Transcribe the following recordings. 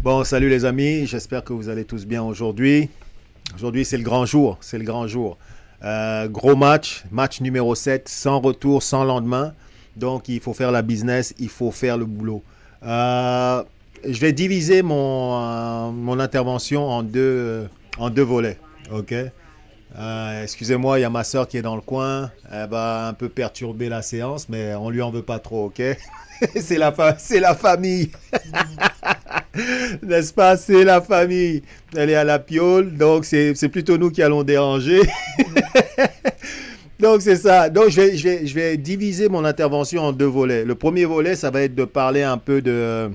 Bon, salut les amis, j'espère que vous allez tous bien aujourd'hui. Aujourd'hui, c'est le grand jour, c'est le grand jour. Gros match, match numéro 7, sans retour, sans lendemain. Donc, il faut faire la business, il faut faire le boulot. Euh, je vais diviser mon intervention en deux volets. OK? Excusez-moi, il y a ma soeur qui est dans le coin. Elle va un peu perturber la séance, mais on lui en veut pas trop, OK? C'est la famille. N'est-ce pas? C'est la famille. Elle est à la piole, donc c'est plutôt nous qui allons déranger. Donc c'est ça. Donc je vais diviser mon intervention en deux volets. Le premier volet, ça va être de parler un peu de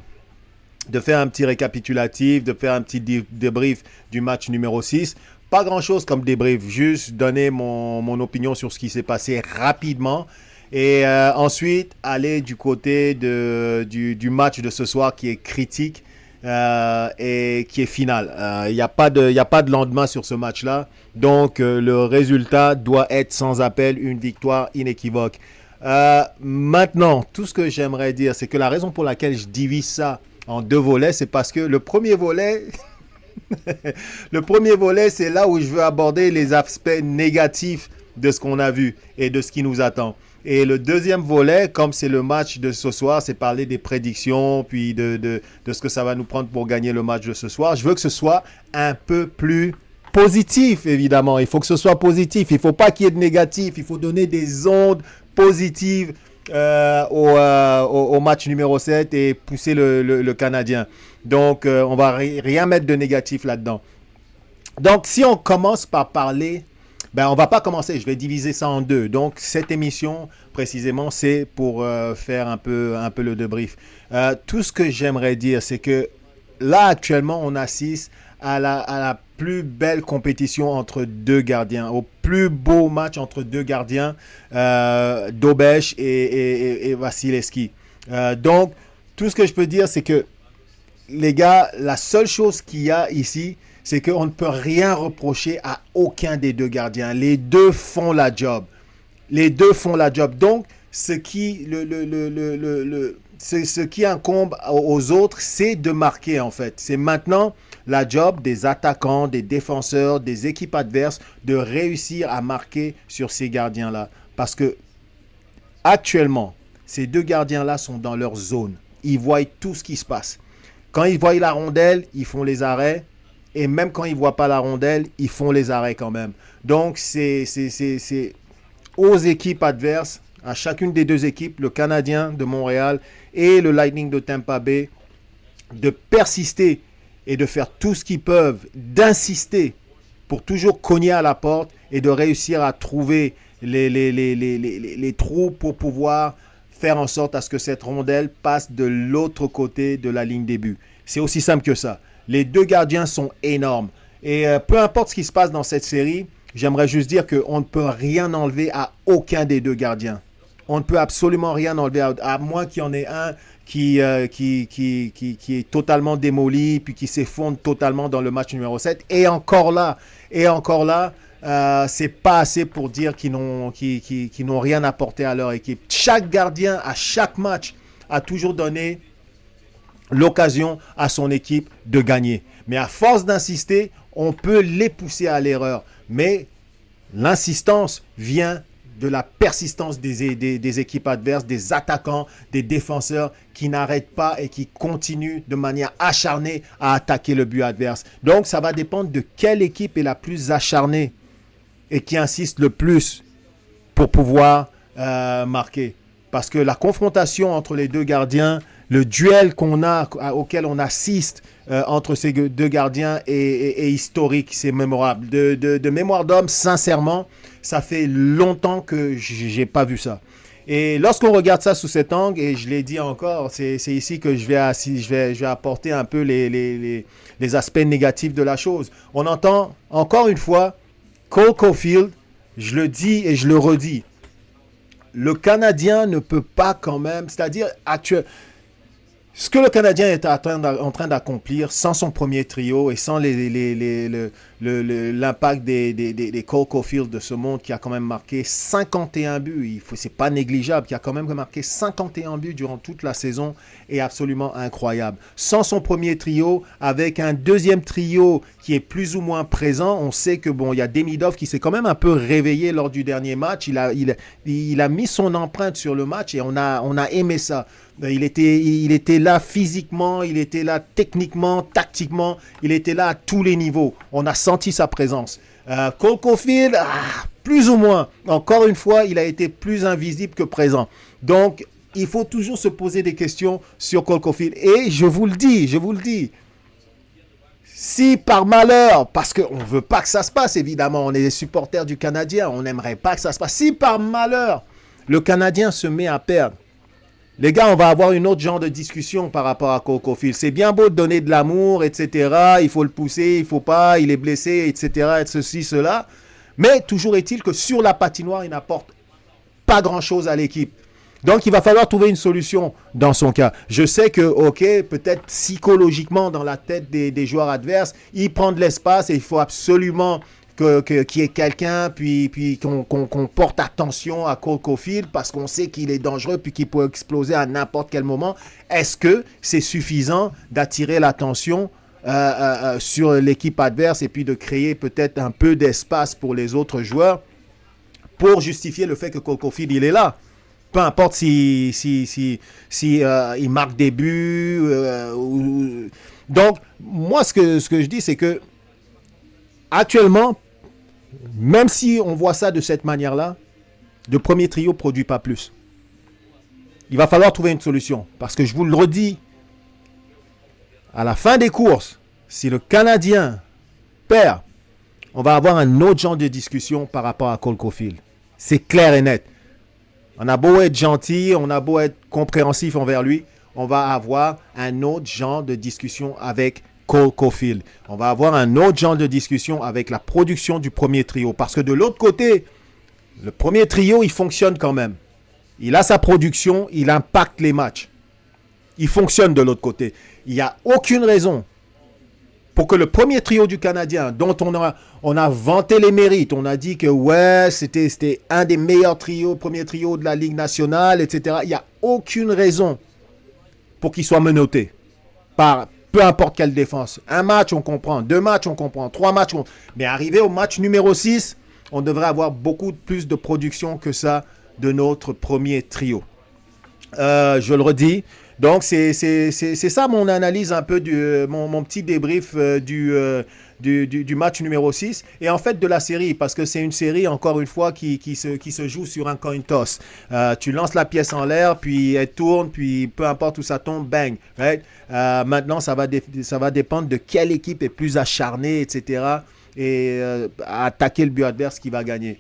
faire un petit récapitulatif, de faire un petit débrief du match numéro 6. Pas grand-chose comme débrief, juste donner mon opinion sur ce qui s'est passé rapidement. Et ensuite, aller du côté du match de ce soir qui est critique et qui est final. Il n'y a y a pas de lendemain sur ce match-là. Donc, le résultat doit être sans appel, une victoire inéquivoque. Maintenant, tout ce que j'aimerais dire, c'est que la raison pour laquelle je divise ça en deux volets, c'est parce que le premier volet, le premier volet, c'est là où je veux aborder les aspects négatifs de ce qu'on a vu et de ce qui nous attend. Et le deuxième volet, comme c'est le match de ce soir, c'est parler des prédictions, puis de ce que ça va nous prendre pour gagner le match de ce soir. Je veux que ce soit un peu plus positif, évidemment. Il faut que ce soit positif. Il ne faut pas qu'il y ait de négatif. Il faut donner des ondes positives au match numéro 7 et pousser le Canadien. Donc, on va rien mettre de négatif là-dedans. Donc, si on commence par parler, ben, on va pas commencer, je vais diviser ça en deux. Donc, cette émission, précisément, c'est pour faire un peu le débrief. Tout ce que j'aimerais dire, c'est que là, actuellement, on assiste à la plus belle compétition entre deux gardiens, au plus beau match entre deux gardiens, Dobeš et Vasilevski. Donc, tout ce que je peux dire, c'est que les gars, la seule chose qu'il y a ici, c'est qu'on ne peut rien reprocher à aucun des deux gardiens. Les deux font la job. Les deux font la job. Donc, ce qui incombe aux autres, c'est de marquer en fait. C'est maintenant la job des attaquants, des défenseurs, des équipes adverses de réussir à marquer sur ces gardiens-là. Parce que actuellement, ces deux gardiens-là sont dans leur zone. Ils voient tout ce qui se passe. Quand ils voient la rondelle, ils font les arrêts. Et même quand ils ne voient pas la rondelle, ils font les arrêts quand même. Donc, c'est aux équipes adverses, à chacune des deux équipes, le Canadien de Montréal et le Lightning de Tampa Bay, de persister et de faire tout ce qu'ils peuvent, d'insister pour toujours cogner à la porte et de réussir à trouver les trous pour pouvoir faire en sorte à ce que cette rondelle passe de l'autre côté de la ligne des buts. C'est aussi simple que ça. Les deux gardiens sont énormes. Et peu importe ce qui se passe dans cette série, j'aimerais juste dire qu'on ne peut rien enlever à aucun des deux gardiens. On ne peut absolument rien enlever, à moins qu'il y en ait un qui est totalement démoli, puis qui s'effondre totalement dans le match numéro 7. Et encore là, c'est pas assez pour dire qu'ils n'ont rien apporté à leur équipe. Chaque gardien, à chaque match, a toujours donné l'occasion à son équipe de gagner. Mais à force d'insister, on peut les pousser à l'erreur. Mais l'insistance vient de la persistance des équipes adverses, des attaquants, des défenseurs qui n'arrêtent pas et qui continuent de manière acharnée à attaquer le but adverse. Donc, ça va dépendre de quelle équipe est la plus acharnée et qui insiste le plus pour pouvoir marquer. Parce que la confrontation entre les deux gardiens, le duel auquel on assiste entre ces deux gardiens est historique, c'est mémorable. De mémoire d'homme, sincèrement, ça fait longtemps que j'ai pas vu ça. Et lorsqu'on regarde ça sous cet angle, et je l'ai dit encore, c'est ici que je vais apporter un peu les aspects négatifs de la chose. On entend encore une fois Cole Caulfield, je le dis et je le redis, le Canadien ne peut pas quand même, c'est-à-dire actuellement, Ce que le Canadien est en train d'accomplir sans son premier trio et sans l'impact des Cole Caulfield de ce monde qui a quand même marqué 51 buts, c'est pas négligeable, qui a quand même marqué 51 buts durant toute la saison, est absolument incroyable. Sans son premier trio, avec un deuxième trio qui est plus ou moins présent, on sait que bon, il y a Demidov qui s'est quand même un peu réveillé lors du dernier match. Il a mis son empreinte sur le match et on a aimé ça. Il était là physiquement, il était là techniquement, tactiquement, il était là à tous les niveaux. On a senti sa présence. Cole Caulfield, plus ou moins. Encore une fois, il a été plus invisible que présent. Donc, il faut toujours se poser des questions sur Cole Caulfield. Et je vous le dis, si par malheur, parce qu'on ne veut pas que ça se passe, évidemment, on est des supporters du Canadien, on n'aimerait pas que ça se passe. Si par malheur, le Canadien se met à perdre, les gars, on va avoir une autre genre de discussion par rapport à Cole Caulfield. C'est bien beau de donner de l'amour, etc. Il faut le pousser, il ne faut pas, il est blessé, etc. Et ceci, cela. Mais toujours est-il que sur la patinoire, il n'apporte pas grand-chose à l'équipe. Donc, il va falloir trouver une solution dans son cas. Je sais que, ok, peut-être psychologiquement, dans la tête des joueurs adverses, il prend de l'espace et il faut absolument qu'il y ait quelqu'un, puis qu'on porte attention à Cole Caulfield parce qu'on sait qu'il est dangereux puis qu'il peut exploser à n'importe quel moment. Est-ce que c'est suffisant d'attirer l'attention sur l'équipe adverse et puis de créer peut-être un peu d'espace pour les autres joueurs pour justifier le fait que Cole Caulfield, il est là? Peu importe si il marque des buts. Donc, moi, ce que je dis, c'est que actuellement, même si on voit ça de cette manière-là, le premier trio ne produit pas plus. Il va falloir trouver une solution. Parce que je vous le redis, à la fin des courses, si le Canadien perd, on va avoir un autre genre de discussion par rapport à Cole Caulfield. C'est clair et net. On a beau être gentil, on a beau être compréhensif envers lui, on va avoir un autre genre de discussion avec Cole Caulfield. On va avoir un autre genre de discussion avec la production du premier trio. Parce que de l'autre côté, le premier trio, il fonctionne quand même. Il a sa production, il impacte les matchs. Il fonctionne de l'autre côté. Il n'y a aucune raison pour que le premier trio du Canadien, dont on a vanté les mérites, on a dit que ouais, c'était un des meilleurs trios, premier trio de la Ligue nationale, etc. Il n'y a aucune raison pour qu'il soit menotté par peu importe quelle défense. Un match, on comprend. 2 matchs, on comprend. 3 matchs, on... Mais arrivé au match numéro 6, on devrait avoir beaucoup plus de production que ça de notre premier trio. Je le redis. Donc, c'est ça mon analyse un peu, mon petit débrief du match numéro 6. Et en fait, de la série, parce que c'est une série, encore une fois, qui se joue sur un coin toss. Tu lances la pièce en l'air, puis elle tourne, puis peu importe où ça tombe, bang. Right? Maintenant, ça va dépendre de quelle équipe est plus acharnée, etc. Et à attaquer le but adverse qui va gagner.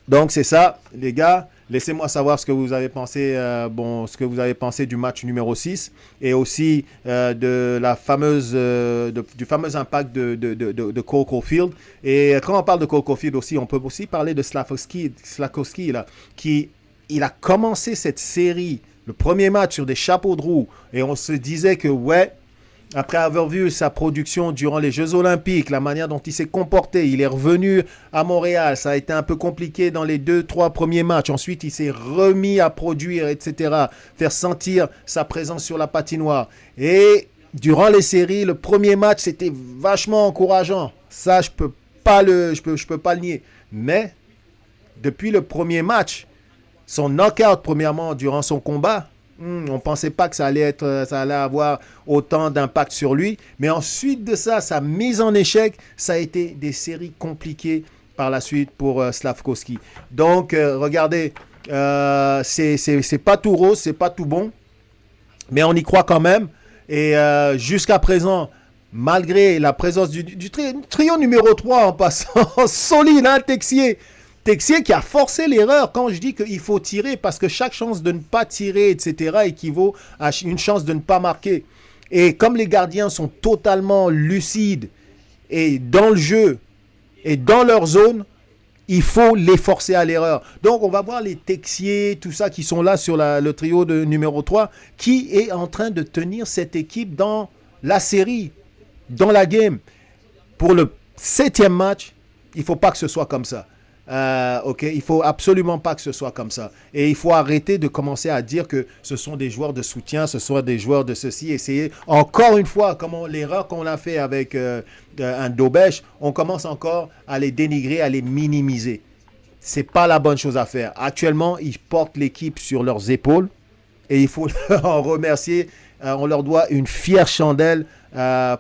Donc, c'est ça, les gars. Laissez-moi savoir ce que vous avez pensé, ce que vous avez pensé du match numéro 6 et aussi de la fameuse, du fameux impact de Cole Caulfield. Et quand on parle de Cole Caulfield aussi, on peut aussi parler de Slafkovsky là, il a commencé cette série, le premier match sur des chapeaux de roue et on se disait que ouais, après avoir vu sa production durant les Jeux Olympiques, la manière dont il s'est comporté, il est revenu à Montréal. Ça a été un peu compliqué dans les 2-3 premiers matchs. Ensuite, il s'est remis à produire, etc. Faire sentir sa présence sur la patinoire. Et durant les séries, le premier match, c'était vachement encourageant. Ça, je peux pas le nier. Mais depuis le premier match, son knockout, premièrement, durant son combat, on ne pensait pas que ça allait avoir autant d'impact sur lui. Mais ensuite de ça, sa mise en échec, ça a été des séries compliquées par la suite pour Slafkovsky. Donc, regardez, c'est pas tout rose, c'est pas tout bon. Mais on y croit quand même. Et jusqu'à présent, malgré la présence du trio numéro 3 en passant, solide, hein, Texier. Texier qui a forcé l'erreur quand je dis qu'il faut tirer parce que chaque chance de ne pas tirer, etc., équivaut à une chance de ne pas marquer. Et comme les gardiens sont totalement lucides et dans le jeu et dans leur zone, Il faut les forcer à l'erreur. Donc, on va voir les Texier, tout ça qui sont là sur le trio de numéro 3, qui est en train de tenir cette équipe dans la série, dans la game. Pour le 7e match, il ne faut pas que ce soit comme ça. Ok, il faut absolument pas que ce soit comme ça. Et il faut arrêter de commencer à dire que ce sont des joueurs de soutien, ce sont des joueurs de ceci. Essayer encore une fois, comme l'erreur qu'on a fait avec un Dobèche, on commence encore à les dénigrer, à les minimiser. C'est pas la bonne chose à faire. Actuellement, ils portent l'équipe sur leurs épaules et il faut en remercier. On leur doit une fière chandelle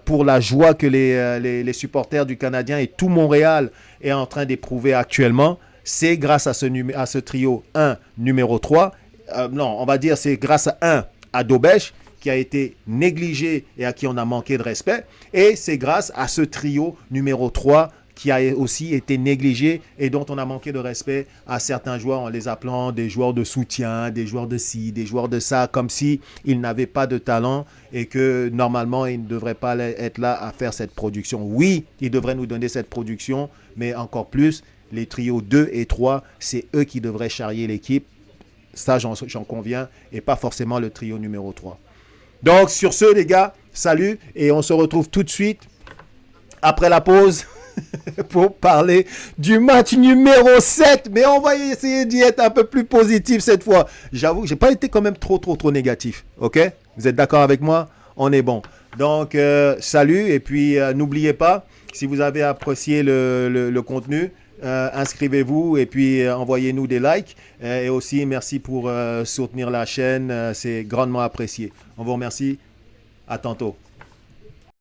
pour la joie que les supporters du Canadien et tout Montréal est en train d'éprouver actuellement. C'est grâce à ce trio 1, numéro 3. Non, on va dire c'est grâce à Dobèche qui a été négligé et à qui on a manqué de respect. Et c'est grâce à ce trio numéro 3 qui a aussi été négligé et dont on a manqué de respect à certains joueurs en les appelant des joueurs de soutien, des joueurs de ci, des joueurs de ça, comme si ils n'avaient pas de talent et que normalement ils ne devraient pas être là à faire cette production. Oui, ils devraient nous donner cette production, mais encore plus, les trios 2 et 3, c'est eux qui devraient charrier l'équipe. Ça, j'en conviens, et pas forcément le trio numéro 3. Donc, sur ce, les gars, salut, et on se retrouve tout de suite après la pause pour parler du match numéro 7. Mais on va essayer d'y être un peu plus positif cette fois. J'avoue que je n'ai pas été quand même trop négatif. Ok? Vous êtes d'accord avec moi? On est bon. Donc, salut. Et puis, n'oubliez pas, si vous avez apprécié le contenu, inscrivez-vous et puis envoyez-nous des likes. Et aussi, merci pour soutenir la chaîne. C'est grandement apprécié. On vous remercie. À tantôt.